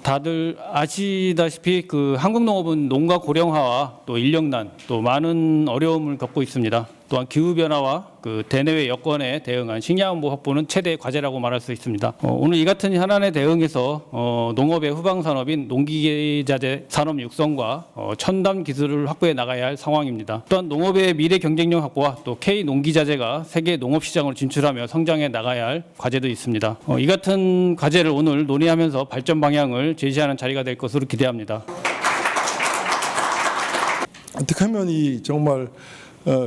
다들 아시다시피 한국 농업은 농가 고령화와 또 인력난, 또 많은 어려움을 겪고 있습니다. 또한 기후 변화와 대내외 여건에 대응한 식량안보 확보는 최대의 과제라고 말할 수 있습니다. 오늘 이 같은 현안에 대응해서 농업의 후방 산업인 농기자재 산업 육성과 첨단 기술을 확보해 나가야 할 상황입니다. 또한 농업의 미래 경쟁력 확보와 또 K 농기자재가 세계 농업 시장으로 진출하며 성장해 나가야 할 과제도 있습니다. 이 같은 과제를 오늘 논의하면서 발전 방향을 제시하는 자리가 될 것으로 기대합니다. 어떻게 하면 이 정말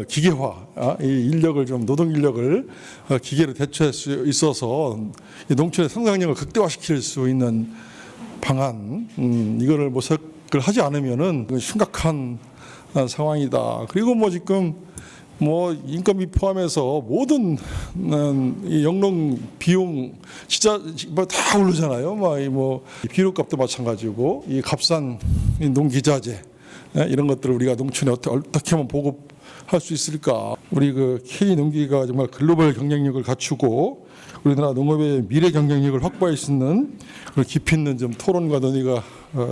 기계화, 이 인력을 좀 노동 인력을 기계로 대체할 수 있어서 이 농촌의 성장력을 극대화시킬 수 있는 방안, 이거를 모색을 하지 않으면은 심각한 상황이다. 그리고 지금 인건비 포함해서 모든 이 영농 비용 진짜 다 오르잖아요. 비료값도 마찬가지고 이 값싼 농기자재 이런 것들을 우리가 농촌에 어떻게 하면 보급할 수 있을까? 우리 K 농기가 정말 글로벌 경쟁력을 갖추고 우리나라 농업의 미래 경쟁력을 확보할 수 있는 그런 깊이 있는 좀 토론과 논의가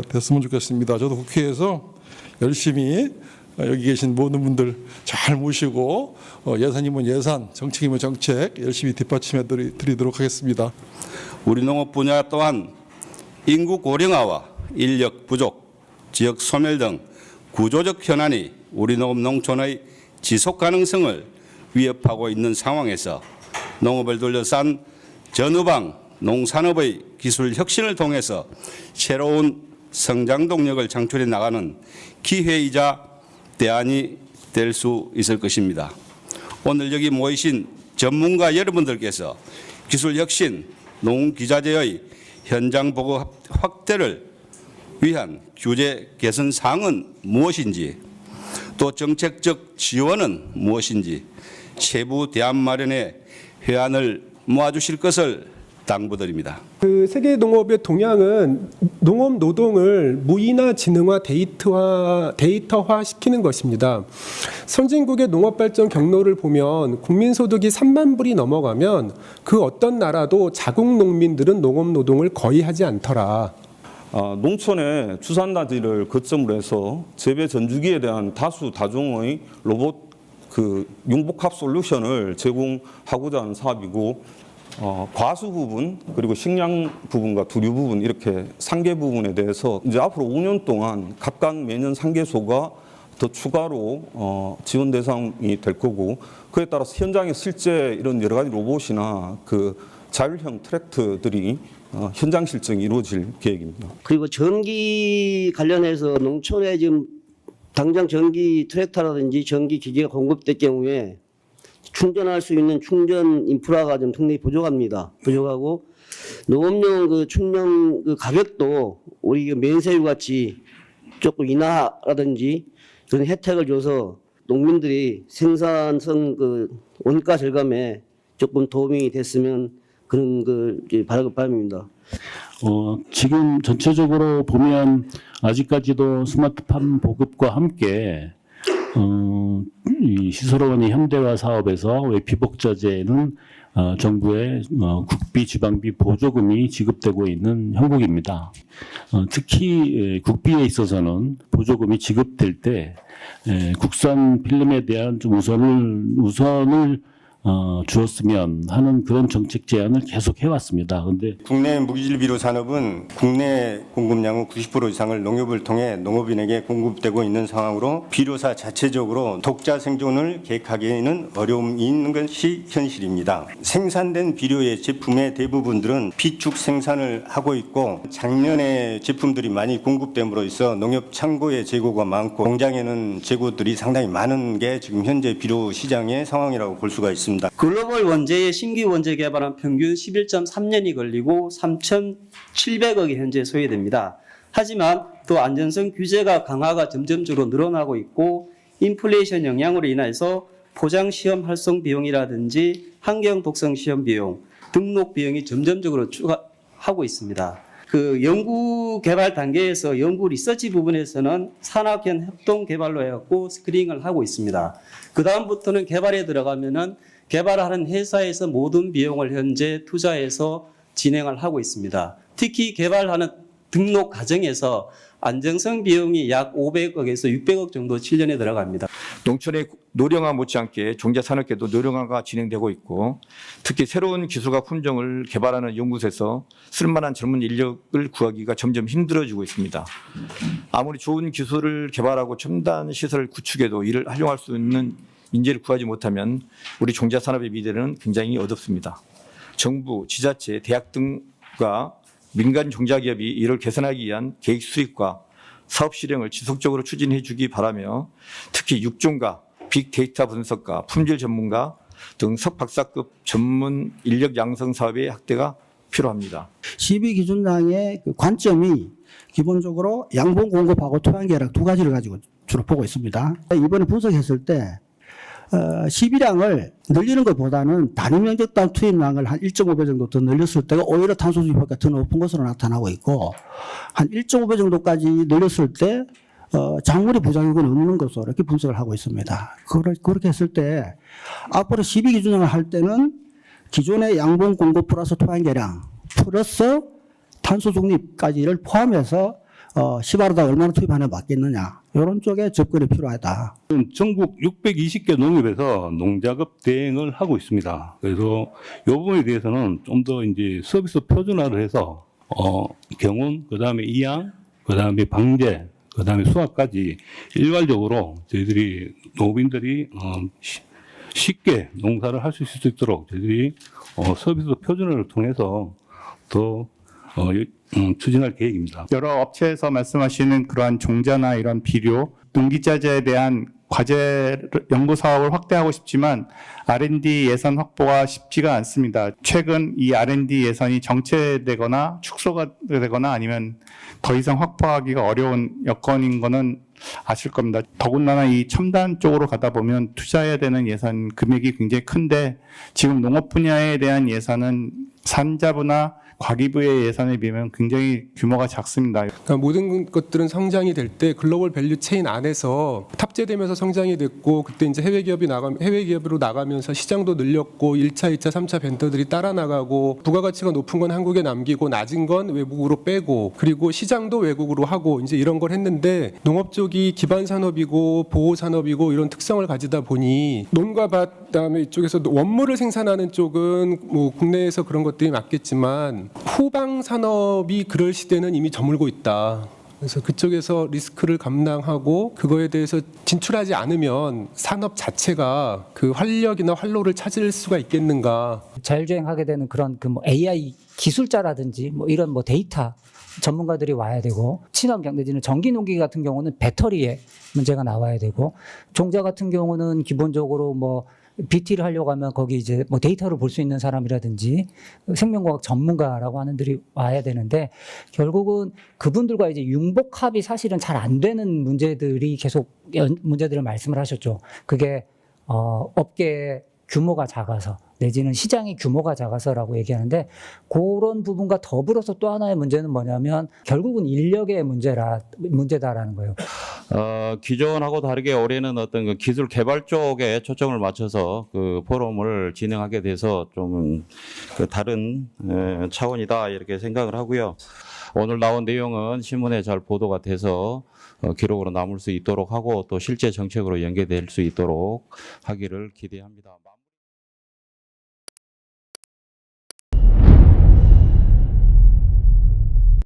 됐으면 좋겠습니다. 저도 국회에서 열심히 여기 계신 모든 분들 잘 모시고 예산이면 예산, 정책이면 정책 열심히 뒷받침해 드리도록 하겠습니다. 우리 농업 분야 또한 인구 고령화와 인력 부족, 지역 소멸 등 구조적 현안이 우리 농업 농촌의 지속 가능성을 위협하고 있는 상황에서 농업을 둘러싼 전후방 농산업의 기술 혁신을 통해서 새로운 성장 동력을 창출해 나가는 기회이자 대안이 될 수 있을 것입니다. 오늘 여기 모이신 전문가 여러분들께서 기술 혁신, 농기자재의 현장 보급 확대를 위한 규제 개선 사항은 무엇인지, 또 정책적 지원은 무엇인지 세부 대안 마련에 회안을 모아주실 것을 당부드립니다. 세계 농업의 동향은 농업 노동을 무인화, 지능화, 데이터화 시키는 것입니다. 선진국의 농업 발전 경로를 보면 국민 소득이 3만 불이 넘어가면 그 어떤 나라도 자국 농민들은 농업 노동을 거의 하지 않더라. 농촌의 주산단지를 거점으로 해서 재배 전주기에 대한 다수 다종의 로봇 융복합 솔루션을 제공하고자 하는 사업이고, 과수 부분 그리고 식량 부분과 두류 부분 이렇게 3개 부분에 대해서 이제 앞으로 5년 동안 각각 매년 3개소가 더 추가로 지원 대상이 될 거고, 그에 따라서 현장에 실제 이런 여러 가지 로봇이나 자율형 트랙터들이 현장 실증이 이루어질 계획입니다. 그리고 전기 관련해서 농촌에 지금 당장 전기 트랙터라든지 전기 기계가 공급될 경우에 충전할 수 있는 충전 인프라가 좀 상당히 부족합니다. 부족하고 농업용 충전 가격도 우리 면세유 같이 조금 인하라든지 그런 혜택을 줘서 농민들이 생산성 원가 절감에 조금 도움이 됐으면 그런 바람입니다. 지금 전체적으로 보면 아직까지도 스마트팜 보급과 함께 이 시설원의 현대화 사업에서 외피복자재는 정부의 국비, 지방비 보조금이 지급되고 있는 형국입니다. 특히 국비에 있어서는 보조금이 지급될 때 국산 필름에 대한 좀 우선을 주었으면 하는 그런 정책 제안을 계속 해왔습니다. 그런데 국내 무기질 비료 산업은 국내 공급량의 90% 이상을 농협을 통해 농업인에게 공급되고 있는 상황으로 비료사 자체적으로 독자 생존을 계획하기에는 어려움이 있는 것이 현실입니다. 생산된 비료의 제품의 대부분들은 비축 생산을 하고 있고, 작년에 제품들이 많이 공급됨으로 있어 농협 창고에 재고가 많고 공장에는 재고들이 상당히 많은 게 지금 현재 비료 시장의 상황이라고 볼 수가 있습니다. 글로벌 원재의 신규 원재 개발은 평균 11.3년이 걸리고 3,700억이 현재 소요됩니다. 하지만 또 안전성 규제가 강화가 점점적으로 늘어나고 있고, 인플레이션 영향으로 인해서 포장 시험 활성 비용이라든지 환경 독성 시험 비용, 등록 비용이 점점적으로 추가하고 있습니다. 연구 개발 단계에서 연구 리서치 부분에서는 산학연 협동 개발로 해갖고 스크린을 하고 있습니다. 그 다음부터는 개발에 들어가면은 개발하는 회사에서 모든 비용을 현재 투자해서 진행을 하고 있습니다. 특히 개발하는 등록 과정에서 안정성 비용이 약 500억에서 600억 정도 7년에 들어갑니다. 농촌의 노령화 못지않게 종자산업계도 노령화가 진행되고 있고 특히 새로운 기술과 품종을 개발하는 연구소에서 쓸만한 젊은 인력을 구하기가 점점 힘들어지고 있습니다. 아무리 좋은 기술을 개발하고 첨단 시설을 구축해도 이를 활용할 수 있는 인재를 구하지 못하면 우리 종자산업의 미래는 굉장히 어둡습니다. 정부, 지자체, 대학 등과 민간 종자기업이 이를 개선하기 위한 계획 수립과 사업 실행을 지속적으로 추진해 주기 바라며 특히 육종가, 빅데이터 분석가, 품질 전문가 등 석박사급 전문 인력 양성 사업의 확대가 필요합니다. 12기준량의 그 관점이 기본적으로 양봉 공급하고 토양 계약 두 가지를 가지고 주로 보고 있습니다. 이번에 분석했을 때 12량을 늘리는 것보다는 단위 면적당 투입량을 한 1.5배 정도 더 늘렸을 때가 오히려 탄소 수입효과가 더 높은 것으로 나타나고 있고 한 1.5배 정도까지 늘렸을 때 작물의 부작용은 없는 것으로 이렇게 분석을 하고 있습니다. 그렇게 했을 때 앞으로 12기준량을 할 때는 기존의 양봉 공급 플러스 토양 계량 플러스 탄소 중립까지를 포함해서 10알에다 얼마나 투입하냐 맞겠느냐 이런 쪽에 접근이 필요하다. 전국 620개 농협에서 농작업 대행을 하고 있습니다. 그래서 이 부분에 대해서는 좀 더 이제 서비스 표준화를 해서 경운, 그다음에 이양, 그다음에 방제, 그다음에 수확까지 일괄적으로 저희들이 농업인들이 쉽게 농사를 할 수 있을 수 있도록 저희들이 서비스 표준화를 통해서 더 추진할 계획입니다. 여러 업체에서 말씀하시는 그러한 종자나 이런 비료, 농기자재에 대한 과제 연구 사업을 확대하고 싶지만 R&D 예산 확보가 쉽지가 않습니다. 최근 이 R&D 예산이 정체되거나 축소가 되거나 아니면 더 이상 확보하기가 어려운 여건인 거는 아실 겁니다. 더군다나 이 첨단 쪽으로 가다 보면 투자해야 되는 예산 금액이 굉장히 큰데 지금 농업 분야에 대한 예산은 산자부나 과기부의 예산에 비하면 굉장히 규모가 작습니다. 그러니까 모든 것들은 성장이 될 때 글로벌 밸류 체인 안에서 탑재되면서 성장이 됐고 그때 이제 해외 기업으로 나가면서 시장도 늘렸고 1차, 2차, 3차 벤더들이 따라 나가고 부가가치가 높은 건 한국에 남기고 낮은 건 외국으로 빼고 그리고 시장도 외국으로 하고 이제 이런 걸 했는데 농업 쪽이 기반 산업이고 보호 산업이고 이런 특성을 가지다 보니 논과 밭 그다음에 이쪽에서 원물을 생산하는 쪽은 뭐 국내에서 그런 것들이 맞겠지만 후방 산업이 그럴 시대는 이미 저물고 있다. 그래서 그쪽에서 리스크를 감당하고 그거에 대해서 진출하지 않으면 산업 자체가 그 활력이나 활로를 찾을 수가 있겠는가. 자율주행하게 되는 그런 그 뭐 AI 기술자라든지 뭐 이런 뭐 데이터 전문가들이 와야 되고 친환경 내지는 전기농기 같은 경우는 배터리에 문제가 나와야 되고 종자 같은 경우는 기본적으로 뭐 BT를 하려고 하면 거기 이제 뭐 데이터를 볼 수 있는 사람이라든지 생명과학 전문가라고 하는 들이 와야 되는데 결국은 그분들과 이제 융복합이 사실은 잘 안 되는 문제들이 계속 문제들을 말씀을 하셨죠. 그게 업계 규모가 작아서 내지는 시장의 규모가 작아서라고 얘기하는데 그런 부분과 더불어서 또 하나의 문제는 뭐냐면 결국은 인력의 문제다라는 거예요. 기존하고 다르게 올해는 어떤 그 기술 개발 쪽에 초점을 맞춰서 그 포럼을 진행하게 돼서 좀 그 다른 차원이다 이렇게 생각을 하고요. 오늘 나온 내용은 신문에 잘 보도가 돼서 기록으로 남을 수 있도록 하고 또 실제 정책으로 연계될 수 있도록 하기를 기대합니다.